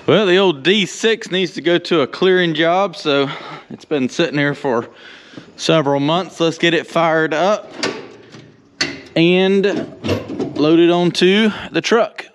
Well, the old D6 needs to go to a clearing job, so it's been sitting here for several months. Let's get it fired up and loaded onto the truck.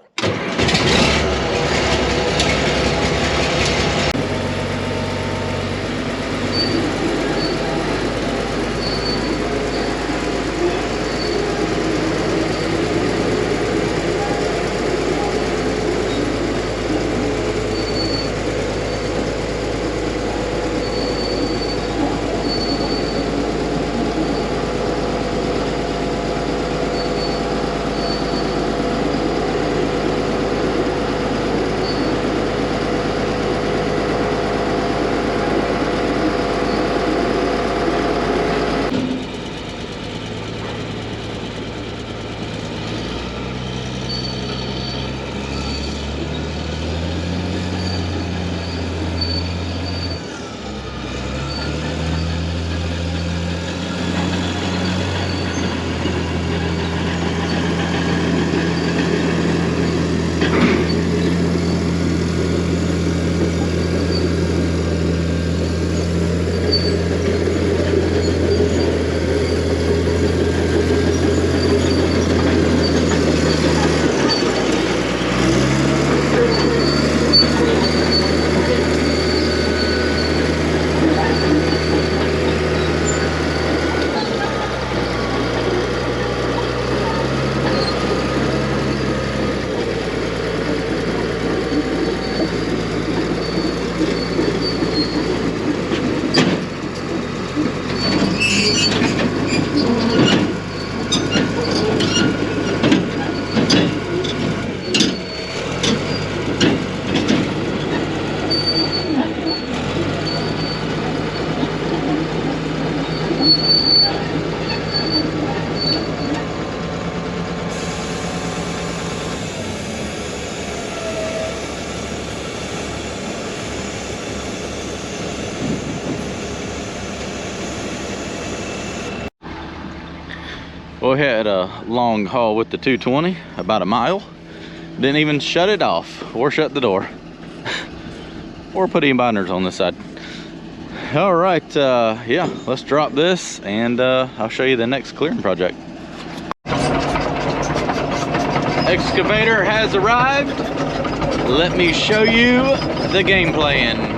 Well, we had a long haul with the 220, about a mile. Didn't even shut it off or shut the door or put any binders on this side. All right, yeah, let's drop this and I'll show you the next clearing project. Excavator has arrived. Let me show you the game plan.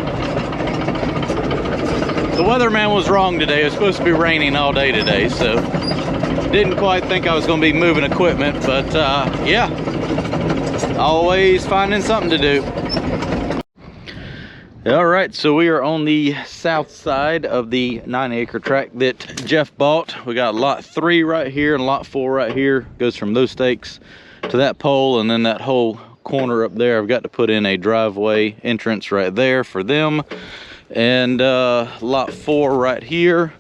The weatherman was wrong today. It was supposed to be raining all day today, so didn't quite think I was going to be moving equipment, but yeah, always finding something to do. All right, so we are on the south side of the 9-acre tract that Jeff bought. We got lot 3 right here and lot 4 right here. Goes from those stakes to that pole, and then that whole corner up there. I've got to put in a driveway entrance right there for them. And lot 4 right here.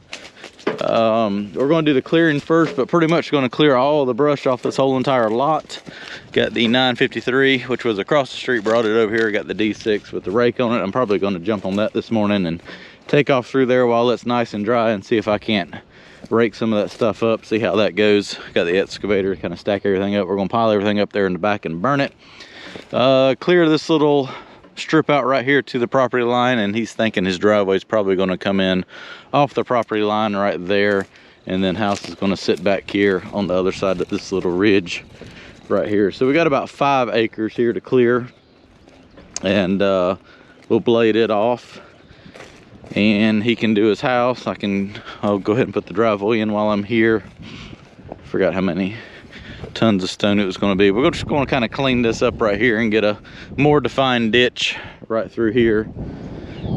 We're going to do the clearing first, but pretty much going to clear all the brush off this whole entire lot. Got the 953, which was across the street, brought it over here. Got the D6 with the rake on it. I'm probably going to jump on that this morning and take off through there while it's nice and dry and see if I can't rake some of that stuff up, see how that goes. Got the excavator to kind of stack everything up. We're going to pile everything up there in the back and burn it. Clear this little strip out right here to the property line, and he's thinking his driveway is probably going to come in off the property line right there, and then house is going to sit back here on the other side of this little ridge right here. So we got about 5 acres here to clear, and we'll blade it off and he can do his house. I'll go ahead and put the driveway in while I'm here. Forgot how many tons of stone it was going to be. We're just going to kind of clean this up right here and get a more defined ditch right through here.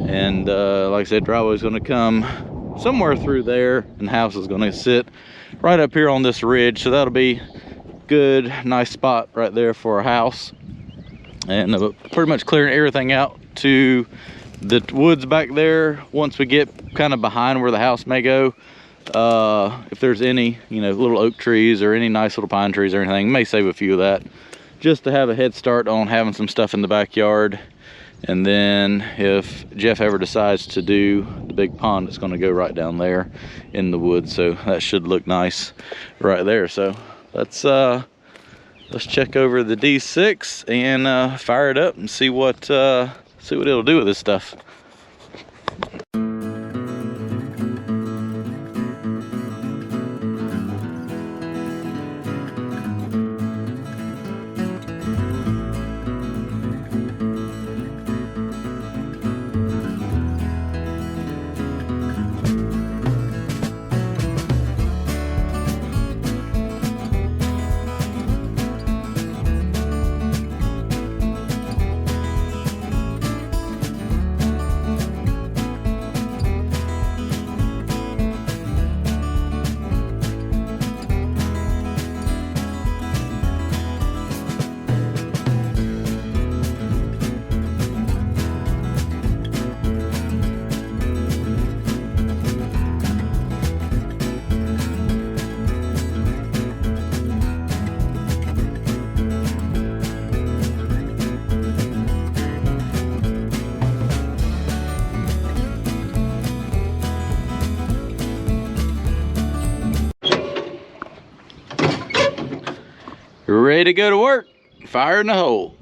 And like I said, driveway is going to come somewhere through there, and house is going to sit right up here on this ridge. So that'll be good, nice spot right there for a house. And pretty much clearing everything out to the woods back there. Once we get kind of behind where the house may go, if there's any, little oak trees or any nice little pine trees or anything, may save a few of that just to have a head start on having some stuff in the backyard. And then if Jeff ever decides to do the big pond, it's going to go right down there in the woods, so that should look nice right there. So let's let's check over the D6 and fire it up and see what it'll do with this stuff. Ready to go to work. Fire in the hole.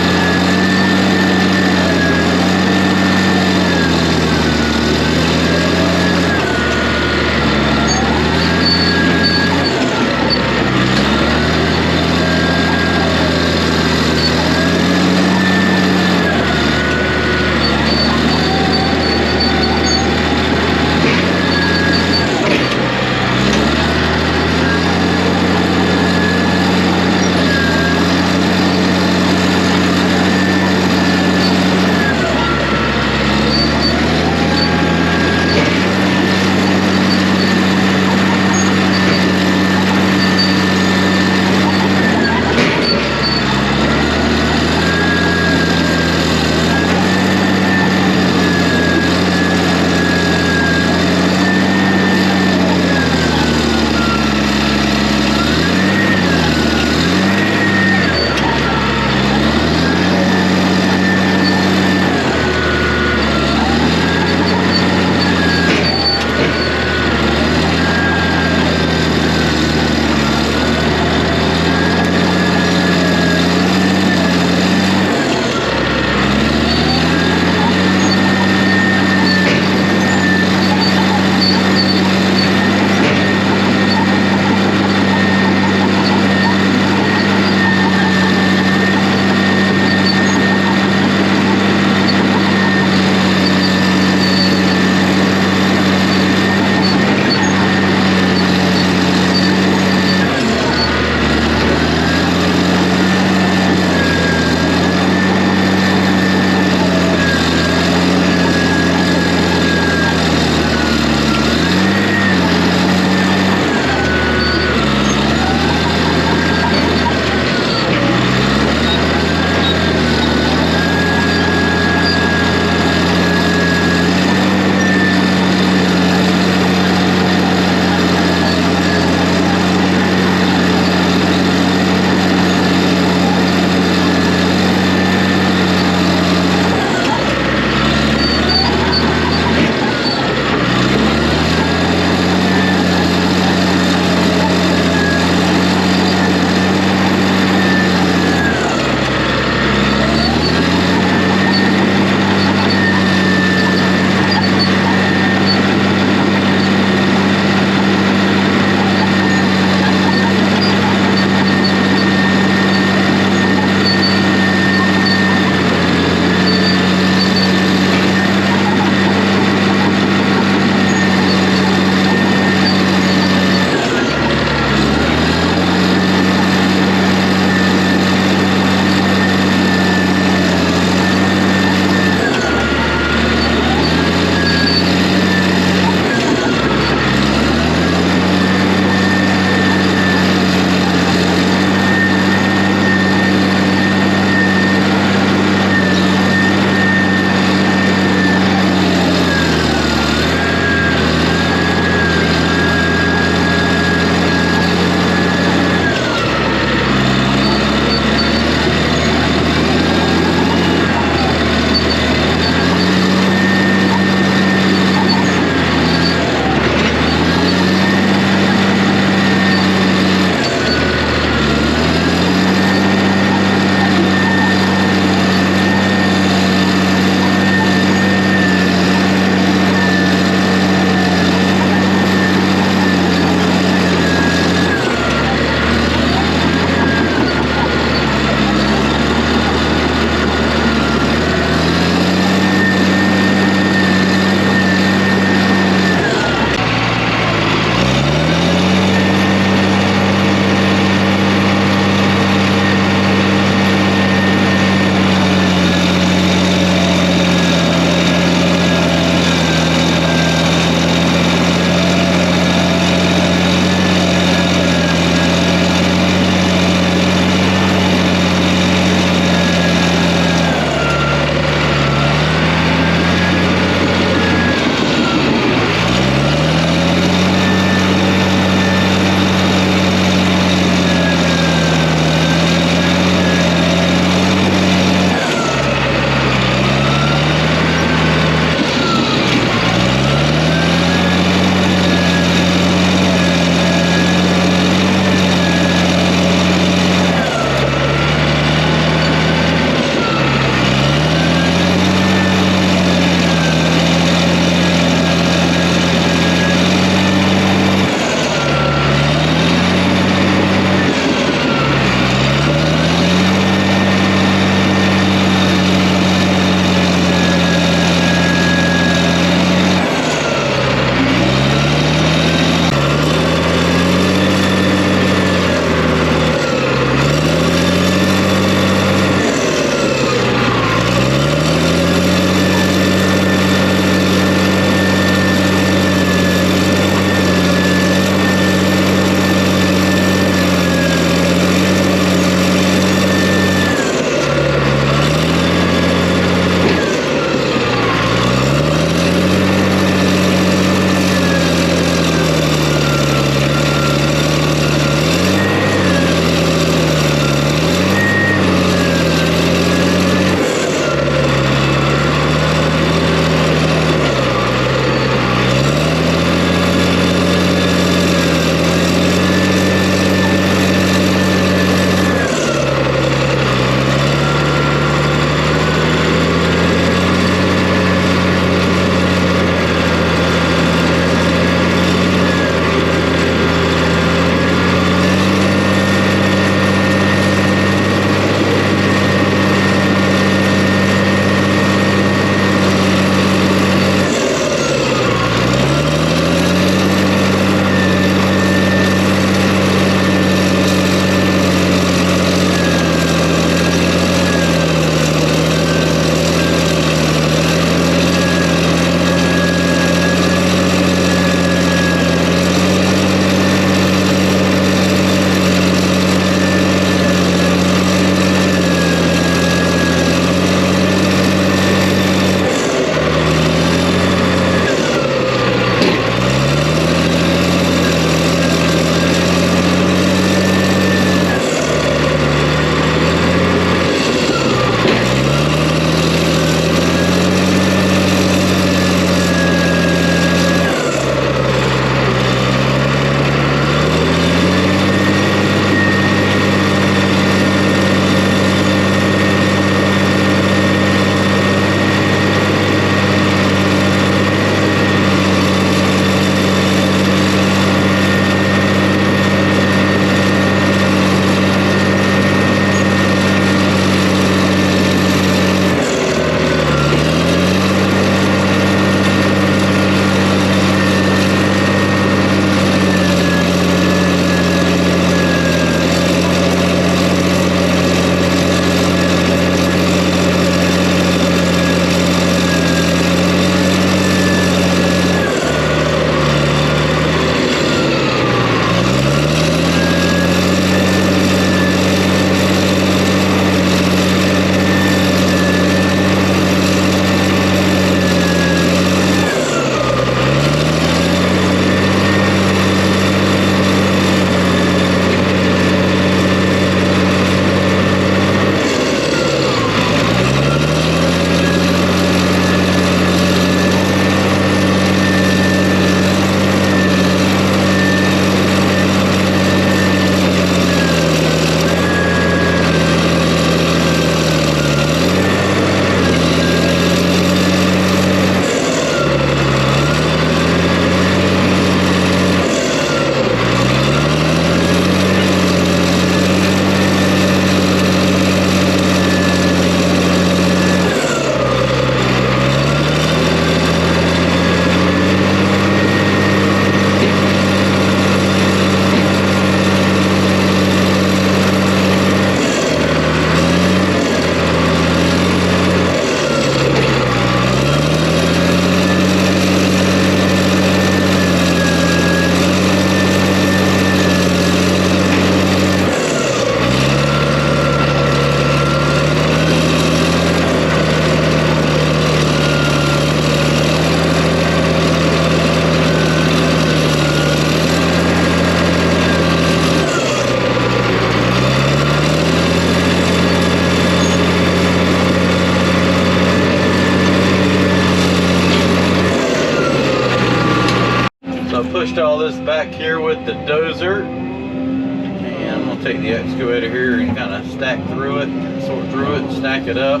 this back here with the dozer. And I'm gonna take the excavator here and kind of stack through it, sort through it, stack it up.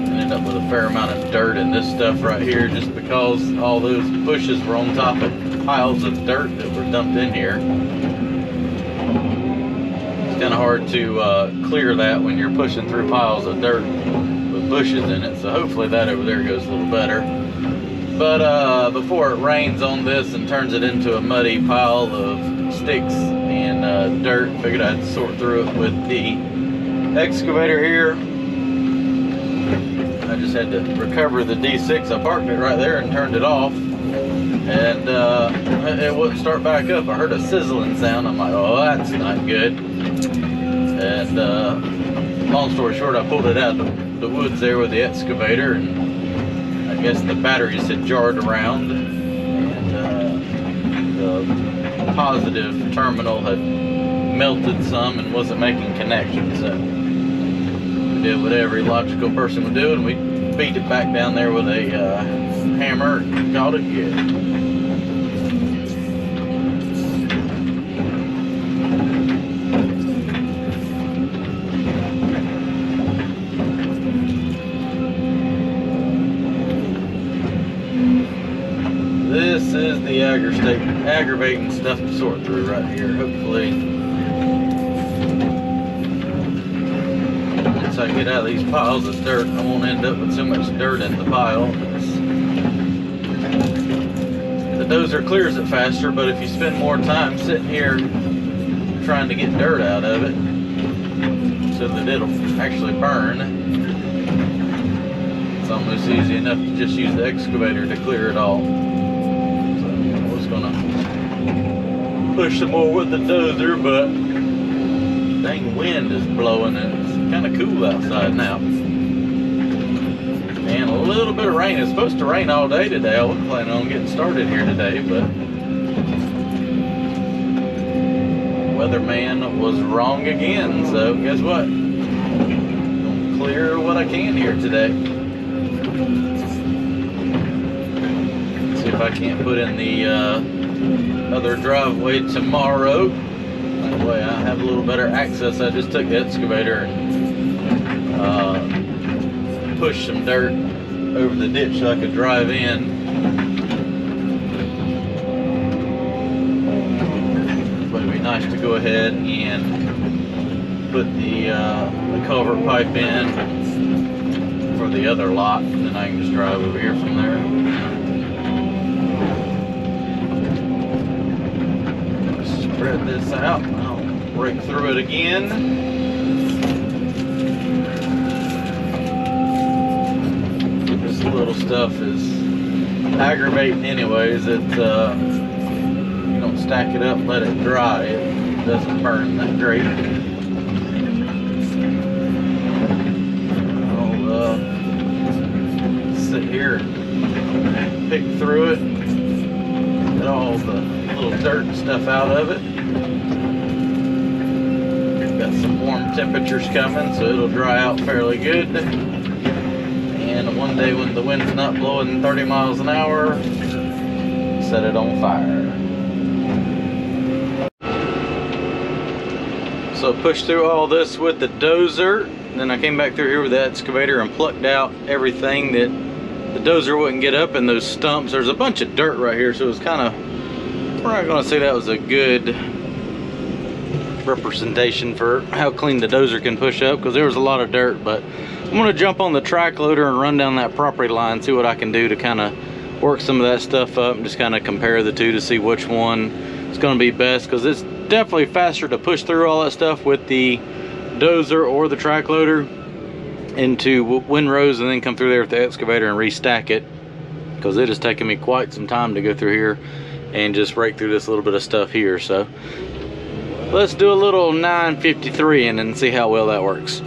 End up with a fair amount of dirt in this stuff right here, just because all those bushes were on top of piles of dirt that were dumped in here. It's kind of hard to clear that when you're pushing through piles of dirt with bushes in it, so hopefully that over there goes a little better. But before it rains on this and turns it into a muddy pile of sticks and dirt, figured I'd sort through it with the excavator here. I just had to recover the D6. I parked it right there and turned it off, and it wouldn't start back up. I heard a sizzling sound. I'm like, oh, that's not good. And long story short, I pulled it out of the woods there with the excavator, and I guess the batteries had jarred around, and the positive terminal had melted some and wasn't making connections. So we did what every logical person would do, and we beat it back down there with a hammer and called it good. This is the aggravating stuff to sort through right here. Hopefully, once I get out of these piles of dirt, I won't end up with so much dirt in the pile. The dozer clears it faster, but if you spend more time sitting here trying to get dirt out of it so that it'll actually burn, it's almost easy enough to just use the excavator to clear it all. Gonna push some more with the dozer, but dang wind is blowing and it's kind of cool outside now. And a little bit of rain. It's supposed to rain all day today. I wasn't planning on getting started here today, but weatherman was wrong again. So guess what? I'm gonna clear what I can here today. If I can't put in the other driveway tomorrow, that way I have a little better access. I just took the excavator and pushed some dirt over the ditch so I could drive in. But it'd be nice to go ahead and put the culvert pipe in for the other lot, and then I can just drive over here from there. Spread this out, I'll break through it again. This little stuff is aggravating anyways. You don't stack it up and let it dry, it doesn't burn that great. I'll sit here and pick through it, get all the little dirt and stuff out of it. Got some warm temperatures coming, so it'll dry out fairly good. And one day when the wind's not blowing 30 miles an hour, set it on fire. So pushed through all this with the dozer, and then I came back through here with the excavator and plucked out everything that the dozer wouldn't get up in those stumps. There's a bunch of dirt right here, so it was kind of, we're not going to say that was a good representation for how clean the dozer can push up, because there was a lot of dirt. But I'm going to jump on the track loader and run down that property line, see what I can do to kind of work some of that stuff up and just kind of compare the two to see which one is going to be best, because it's definitely faster to push through all that stuff with the dozer or the track loader into windrows and then come through there with the excavator and restack it, because it has taken me quite some time to go through here and just rake through this little bit of stuff here. So let's do a little 953 and then see how well that works.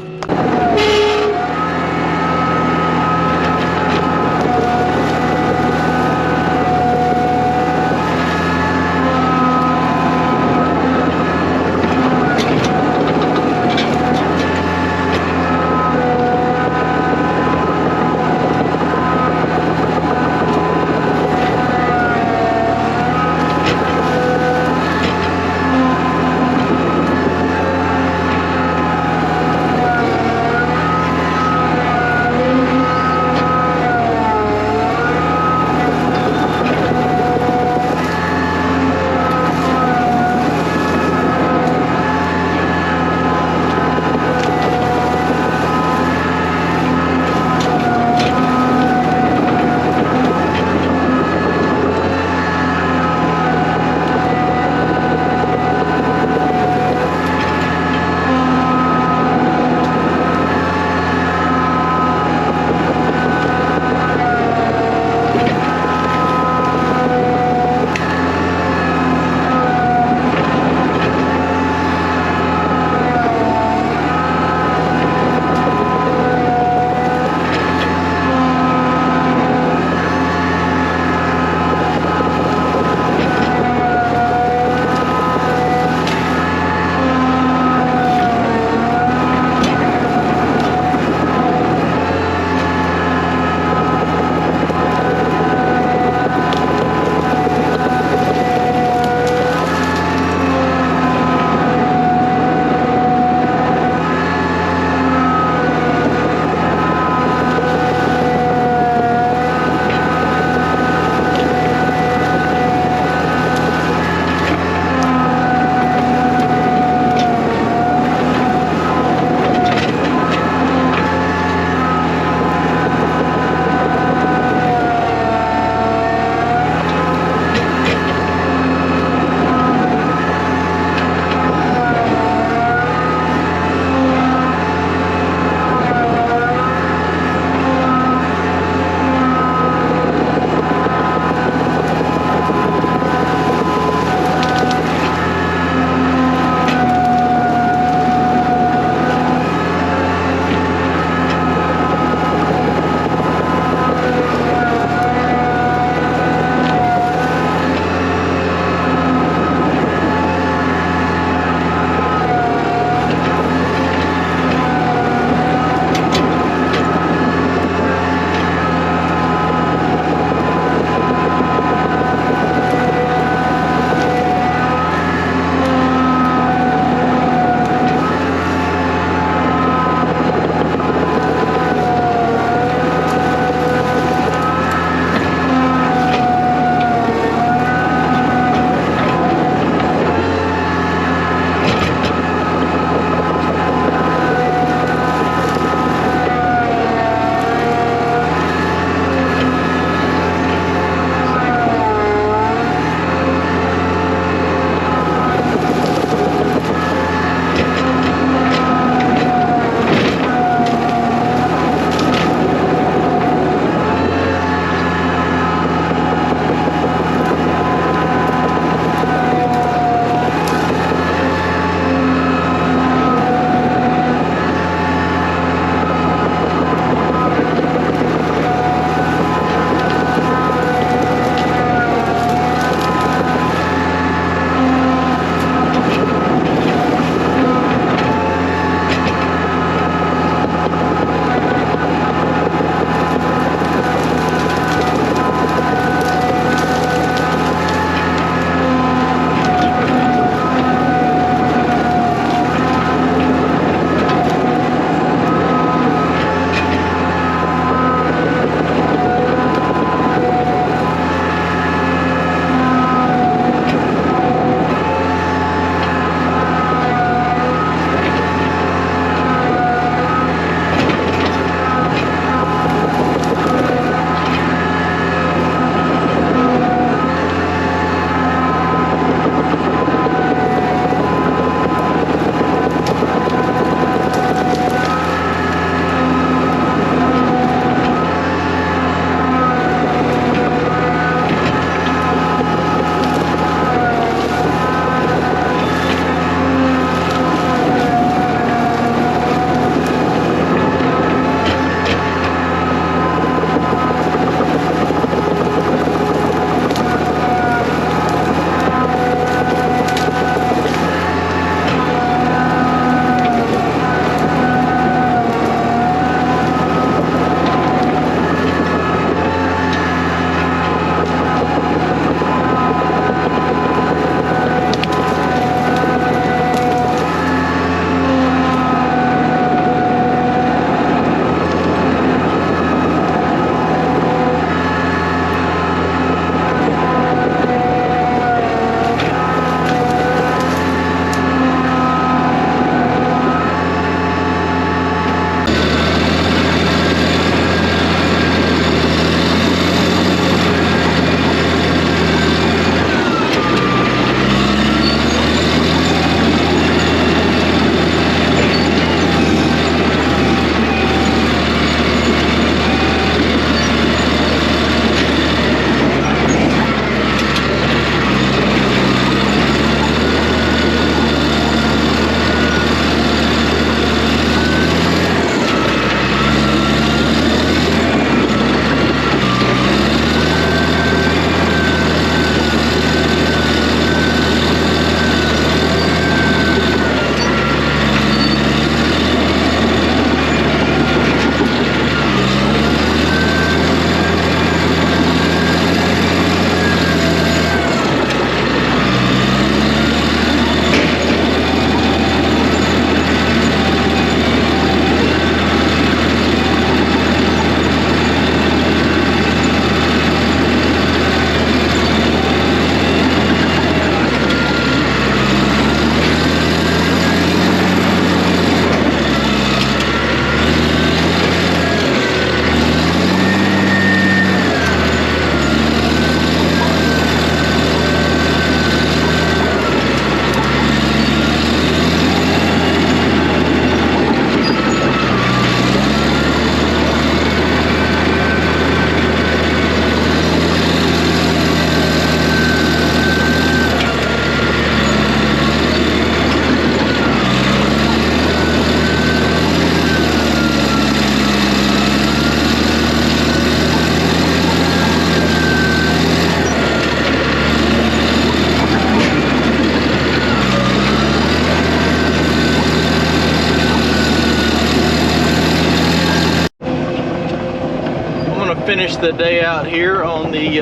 finished the day out here on the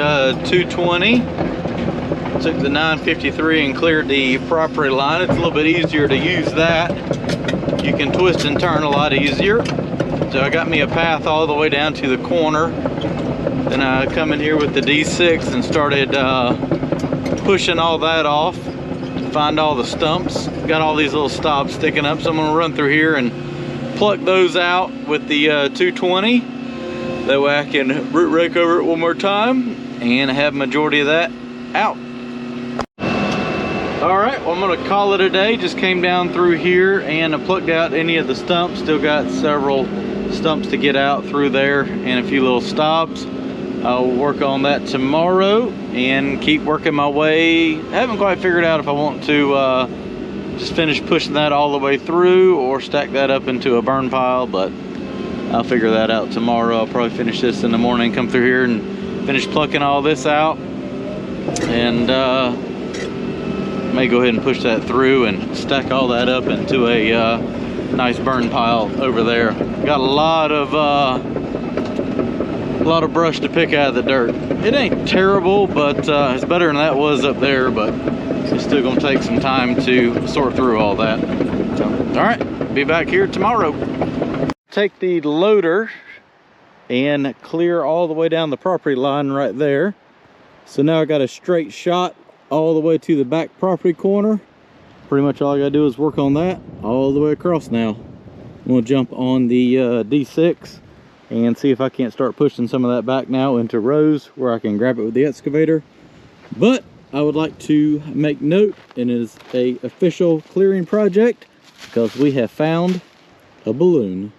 220. Took the 953 and cleared the property line. It's a little bit easier to use that. You can twist and turn a lot easier. So I got me a path all the way down to the corner. Then I come in here with the D6 and started pushing all that off to find all the stumps. Got all these little stops sticking up, so I'm gonna run through here and pluck those out with the 220. That way I can root rake over it one more time and have majority of that out. All right, well, I'm gonna call it a day. Just came down through here and I plucked out any of the stumps. Still got several stumps to get out through there and a few little stops. I'll work on that tomorrow and keep working my way. I haven't quite figured out if I want to just finish pushing that all the way through or stack that up into a burn pile, but I'll figure that out tomorrow. I'll probably finish this in the morning, come through here and finish plucking all this out, and may go ahead and push that through and stack all that up into a nice burn pile over there. Got a lot of brush to pick out of the dirt. It ain't terrible, but it's better than that was up there, but it's still gonna take some time to sort through all that. So, all right, be back here tomorrow. Take the loader and clear all the way down the property line right there. So now I got a straight shot all the way to the back property corner. Pretty much all I gotta do is work on that all the way across now. I'm gonna jump on the D6 and see if I can't start pushing some of that back now into rows where I can grab it with the excavator. But I would like to make note, and it is a official clearing project because we have found a balloon.